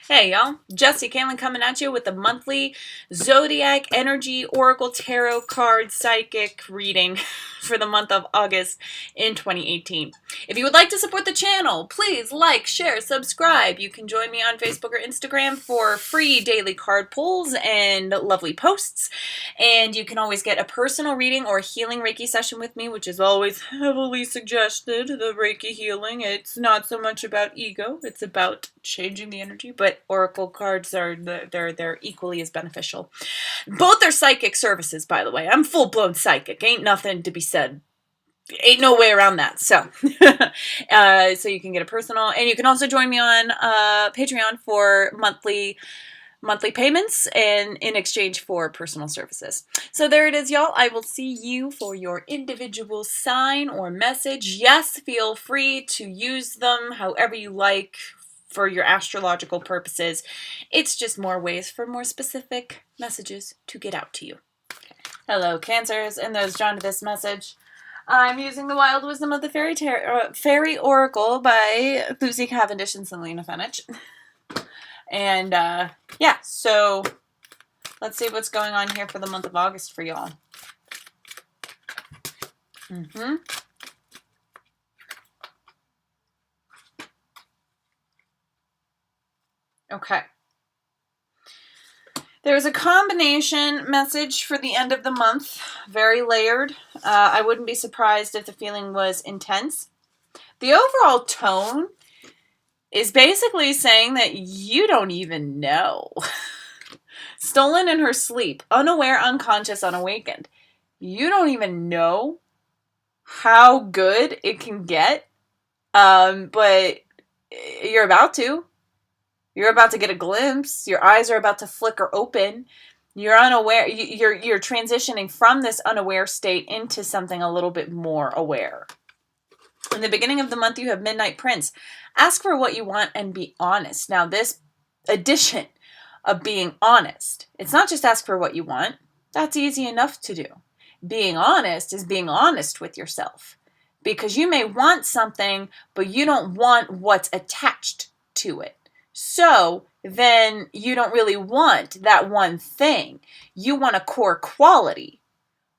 Hey y'all, Jesse Kalen coming at you with the monthly Zodiac Energy Oracle Tarot Card Psychic reading for the month of August in 2018. If you would like to support the channel, please like, share, subscribe. You can join me on Facebook or Instagram for free daily card pulls and lovely posts. And you can always get a personal reading or healing Reiki session with me, which is always heavily suggested, the Reiki Healing. It's not so much about ego, it's about changing the energy, but oracle cards are they're equally as beneficial. Both are psychic services, by the way. I'm full-blown psychic. Ain't nothing to be said. Ain't no way around that. So so you can get a personal, and you can also join me on Patreon for monthly payments and in exchange for personal services. So there it is, y'all. I will see you for your individual sign or message. Yes, feel free to use them however you like for your astrological purposes. It's just more ways for more specific messages to get out to you. Okay. Hello, Cancers, and those drawn to this message. I'm using the Wild Wisdom of the Fairy Oracle by Lucy Cavendish and Selena Fenich. And yeah, so let's see what's going on here for the month of August for y'all. Okay. There's a combination message for the end of the month, very layered. I wouldn't be surprised if the feeling was intense. The overall tone is basically saying that you don't even know. Stolen in her sleep, unaware, unconscious, unawakened. You don't even know how good it can get, but you're about to. You're about to get a glimpse. Your eyes are about to flicker open. You're unaware. You're transitioning from this unaware state into something a little bit more aware. In the beginning of the month, you have Midnight Prince. Ask for what you want and be honest. Now, this addition of being honest, it's not just ask for what you want. That's easy enough to do. Being honest is being honest with yourself. Because you may want something, but you don't want what's attached to it. So then you don't really want that one thing. You want a core quality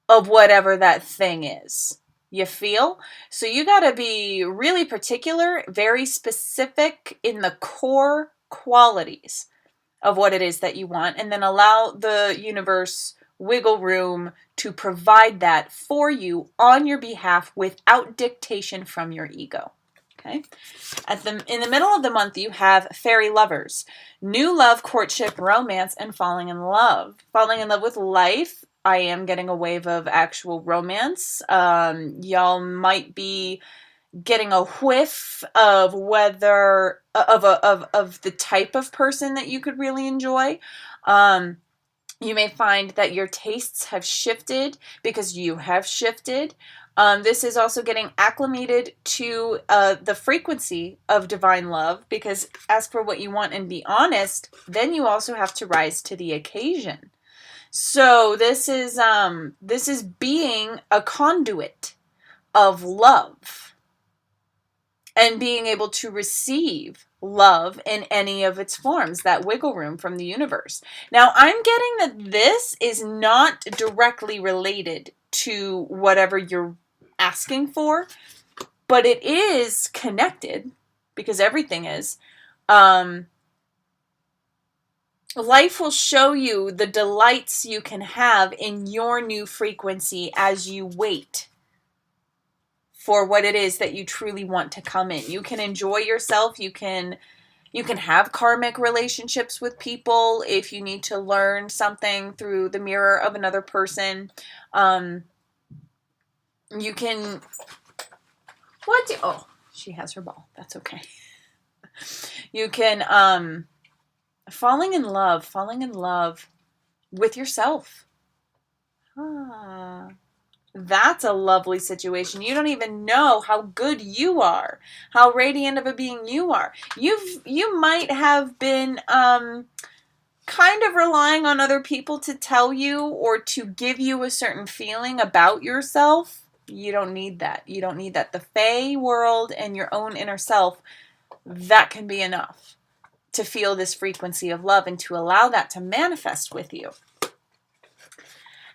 of whatever that thing is. You feel? So you got to be really particular, very specific in the core qualities of what it is that you want, and then allow the universe wiggle room to provide that for you on your behalf without dictation from your ego. Okay. In the middle of the month, you have fairy lovers, new love, courtship, romance, and falling in love. Falling in love with life. I am getting a wave of actual romance. Y'all might be getting a whiff of whether of the type of person that you could really enjoy. You may find that your tastes have shifted because you have shifted. This is also getting acclimated to the frequency of divine love, because ask for what you want and be honest, then you also have to rise to the occasion. So this is being a conduit of love and being able to receive love in any of its forms, that wiggle room from the universe. Now, I'm getting that this is not directly related to whatever you're asking for, but it is connected, because everything is. Life will show you the delights you can have in your new frequency as you wait for what it is that you truly want to come in. You can enjoy yourself. You can have karmic relationships with people if you need to learn something through the mirror of another person. You can... Oh, she has her ball. That's okay. You can... falling in love with yourself. That's a lovely situation. You don't even know how good you are, how radiant of a being you are. You might have been kind of relying on other people to tell you or to give you a certain feeling about yourself. You don't need that. You don't need that. The Fae world and your own inner self, that can be enough. to feel this frequency of love and to allow that to manifest with you.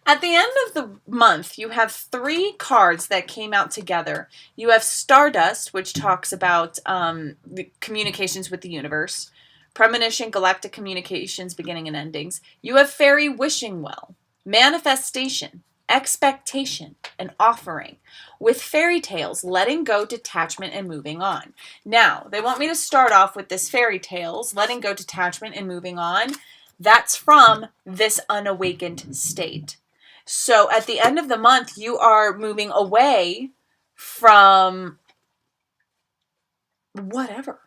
At the end of the month, you have 3 cards that came out together. You have Stardust, which talks about the communications with the universe. Premonition, galactic communications, beginning and endings. You have Fairy Wishing Well, Manifestation, Expectation, and Offering. With fairy tales, letting go, detachment, and moving on. Now, they want me to start off with this fairy tales, letting go, detachment, and moving on. That's from this unawakened state. So at the end of the month, you are moving away from whatever.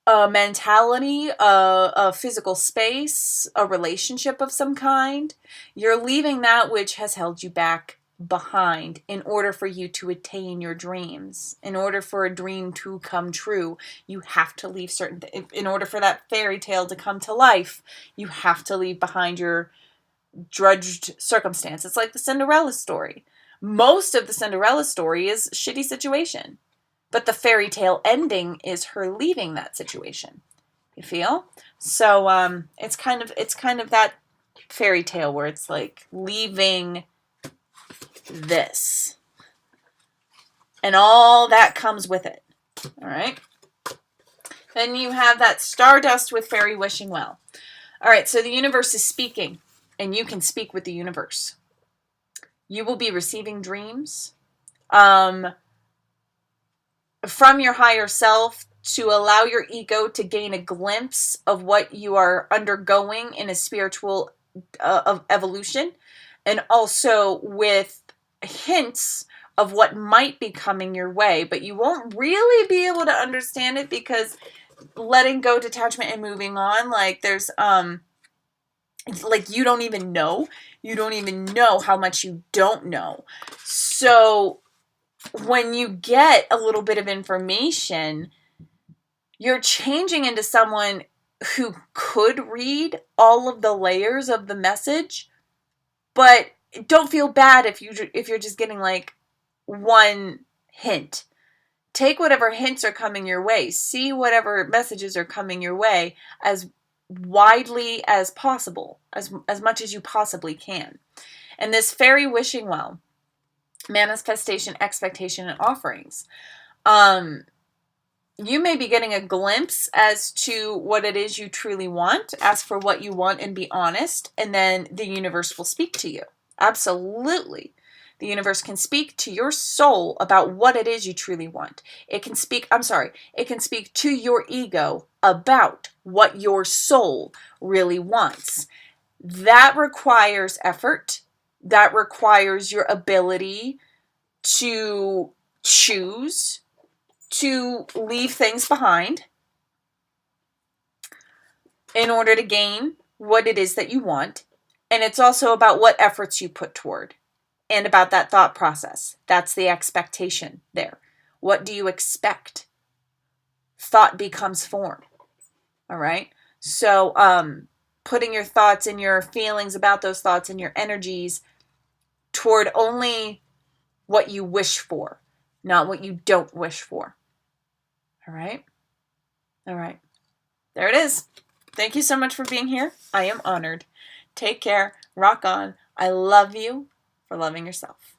A mentality, a physical space, a relationship of some kind. You're leaving that which has held you back behind in order for you to attain your dreams. In order for a dream to come true, you have to leave certain in order for that fairy tale to come to life, you have to leave behind your drudged circumstance. It's like the Cinderella story. Most of the Cinderella story is shitty situation, but the fairy tale ending is her leaving that situation. You feel? So it's kind of that fairy tale where it's like leaving this and all that comes with it. All right. Then you have that Stardust with Fairy Wishing Well. All right, so the universe is speaking. And you can speak with the universe. You will be receiving dreams from your higher self to allow your ego to gain a glimpse of what you are undergoing in a spiritual of evolution, and also with hints of what might be coming your way, but you won't really be able to understand it because letting go, detachment, and moving on, like there's like you don't even know how much you don't know. So when you get a little bit of information, you're changing into someone who could read all of the layers of the message, but don't feel bad if you're just getting like one hint. Take whatever hints are coming your way. See whatever messages are coming your way as widely as possible, as much as you possibly can. And this Fairy Wishing Well, Manifestation, Expectation, and Offerings. You may be getting a glimpse as to what it is you truly want. Ask for what you want and be honest, and then the universe will speak to you. Absolutely. The universe can speak to your soul about what it is you truly want. It can speak to your ego about what your soul really wants. That requires effort. That requires your ability to choose to leave things behind in order to gain what it is that you want. And it's also about what efforts you put toward. And about that thought process. That's the expectation there. What do you expect? Thought becomes form. All right? So putting your thoughts and your feelings about those thoughts and your energies toward only what you wish for, not what you don't wish for. All right? All right. There it is. Thank you so much for being here. I am honored. Take care. Rock on. I love you for loving yourself.